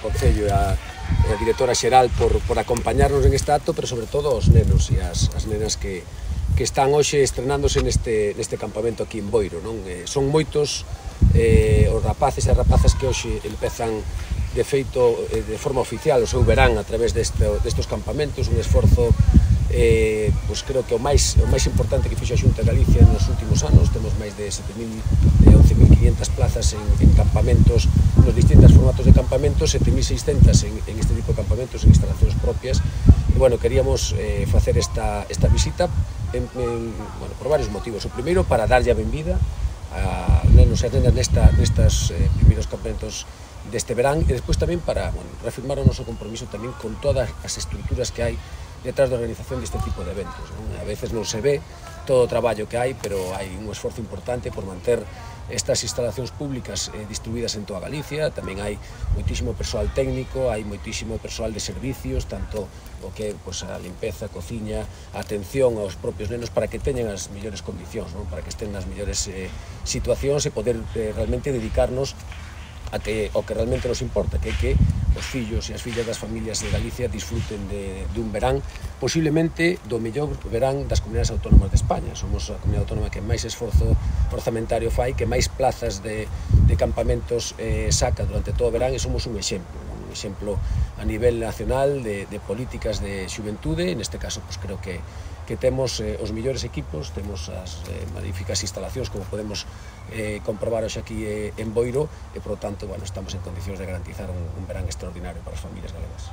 Concello e a directora xeral por acompañarnos en este acto, pero sobre todo aos nenos e as nenas que están hoxe estrenándose neste campamento aquí en Boiro. Son moitos os rapaces e as rapazas que hoxe empezan de feito de forma oficial o seu verán a través destes campamentos, un esforzo creo que o máis importante que fixo a Xunta de Galicia nos últimos anos. Temos máis de 11.500 plazas en campamentos, nos distintos formatos de campamentos, 7.600 en este tipo de campamentos, en instalacións propias. E, bueno, queríamos facer esta visita por varios motivos. O primeiro, para darlle a benvida a nenos e nenas nestes primeiros campamentos deste verán, e despois tamén para reafirmar o noso compromiso tamén con todas as estruturas que hai detrás da organización deste tipo de eventos. A veces non se ve todo o traballo que hai, pero hai un esforzo importante por manter estas instalacións públicas distribuídas en toda Galicia. Tamén hai moitísimo persoal técnico, hai moitísimo persoal de servicios, tanto o que a limpeza, a cociña, a atención aos propios nenos, para que teñan as mellores condicións, para que estén nas mellores situacións e poder realmente dedicarnos ao que realmente nos importa, que é que os fillos e as fillas das familias de Galicia disfruten dun verán, posiblemente do mellor verán das comunidades autónomas de España. Somos a comunidade autónoma que máis esforzo orzamentario fai, que máis plazas de campamentos saca durante todo o verán, e somos un exemplo a nivel nacional de políticas de xuventude. Neste caso, creo que temos os mellores equipos, temos as magníficas instalacións, como podemos comprobar hoxe aquí en Boiro, e, por lo tanto, estamos en condicións de garantizar un verán extraordinario para as familias galegas.